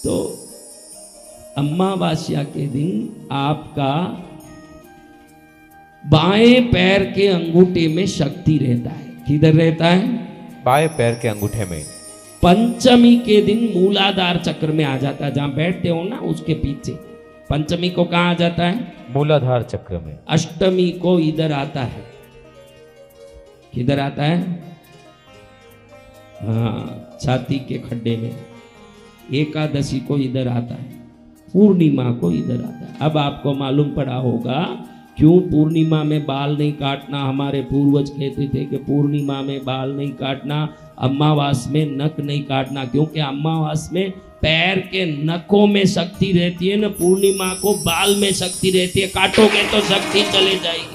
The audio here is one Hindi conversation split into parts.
तो अमावास्या के दिन आपका बाएं पैर के अंगूठे में शक्ति रहता है। किधर रहता है? बाएं पैर के अंगूठे में। पंचमी के दिन मूलाधार चक्र में आ जाता है, जहां बैठते हो ना उसके पीछे। पंचमी को कहां आ जाता है? मूलाधार चक्र में। अष्टमी को इधर आता है। किधर आता है? हाँ, छाती के खड्डे में। एकादशी को इधर आता है, पूर्णिमा को इधर आता है। अब आपको मालूम पड़ा होगा क्यों पूर्णिमा में बाल नहीं काटना। हमारे पूर्वज कहते थे कि पूर्णिमा में बाल नहीं काटना, अमावास में नख नहीं काटना, क्योंकि अमावास में पैर के नखों में शक्ति रहती है ना, पूर्णिमा को बाल में शक्ति रहती है। काटोगे तो शक्ति चले जाएगी।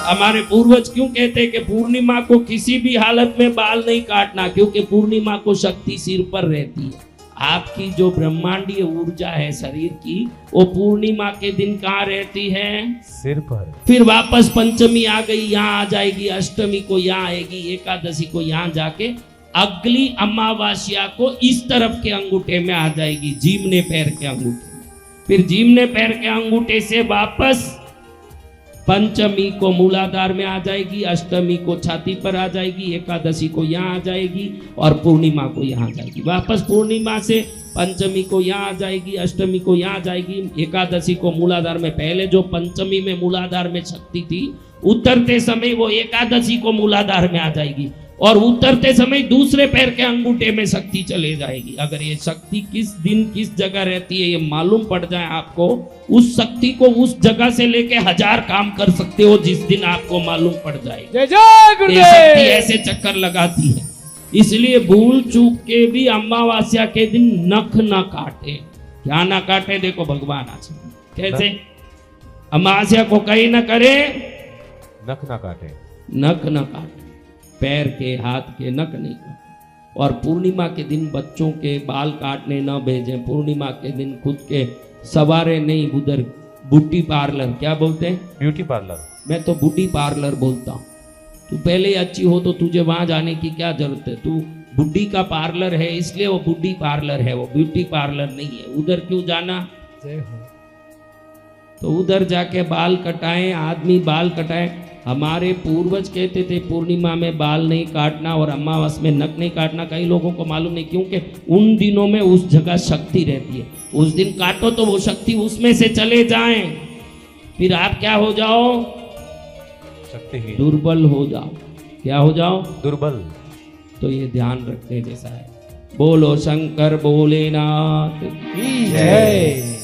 हमारे पूर्वज क्यों कहते हैं कि पूर्णिमा को किसी भी हालत में बाल नहीं काटना, क्योंकि पूर्णिमा को शक्ति सिर पर रहती है। आपकी जो ब्रह्मांडीय ऊर्जा है शरीर की, वो पूर्णिमा के दिन कहाँ रहती है? सिर पर। फिर वापस पंचमी आ गई, यहाँ आ जाएगी, अष्टमी को यहाँ आएगी, एकादशी को यहाँ जाके अगली अमावास्या को इस तरफ के अंगूठे में आ जाएगी, जीमने पैर के अंगूठे। फिर जीमने पैर के अंगूठे से वापस पंचमी को मूलाधार में आ जाएगी, अष्टमी को छाती पर आ जाएगी, एकादशी को यहाँ आ जाएगी और पूर्णिमा को यहाँ जाएगी। वापस पूर्णिमा से पंचमी को यहाँ आ जाएगी, अष्टमी को यहाँ जाएगी, एकादशी को मूलाधार में। पहले जो पंचमी में मूलाधार में शक्ति थी, उतरते समय वो एकादशी को मूलाधार में आ जाएगी और उतरते समय दूसरे पैर के अंगूठे में शक्ति चले जाएगी। अगर ये शक्ति किस दिन किस जगह रहती है ये मालूम पड़ जाए आपको, उस शक्ति को उस जगह से लेके 1000 काम कर सकते हो जिस दिन आपको मालूम पड़ जाएगा। ये शक्ति ऐसे चक्कर लगाती है। इसलिए भूल चूक के भी अमावस्या के दिन नख ना काटे। क्या ना काटे? देखो भगवान आज कैसे अमावस्या को कहीं ना करे, नख ना काटे। नख ना काटे, पैर के हाथ के नख नहीं काटे। और पूर्णिमा के दिन बच्चों के बाल काटने न भेजें। पूर्णिमा के दिन खुद के सवारे नहीं, उधर ब्यूटी पार्लर, क्या बोलते हैं? Beauty parlour. मैं तो ब्यूटी पार्लर बोलता हूँ। तू पहले अच्छी हो तो तुझे वहां जाने की क्या जरूरत है? तू बुड्ढी का पार्लर है इसलिए वो बुड्ढी पार्लर है, वो ब्यूटी पार्लर नहीं है। उधर क्यों जाना? तो उधर जाके बाल कटाएं, आदमी बाल कटाएं। हमारे पूर्वज कहते थे पूर्णिमा में बाल नहीं काटना और अमावस में नख नहीं काटना। कई लोगों को मालूम नहीं, क्योंकि उन दिनों में उस जगह शक्ति रहती है। उस दिन काटो तो वो शक्ति उसमें से चले जाएं, फिर आप क्या हो जाओ? शक्तिहीन, दुर्बल हो जाओ। क्या हो जाओ? दुर्बल। तो ये ध्यान रखने जैसा है। बोलो शंकर भोलेनाथ की जय।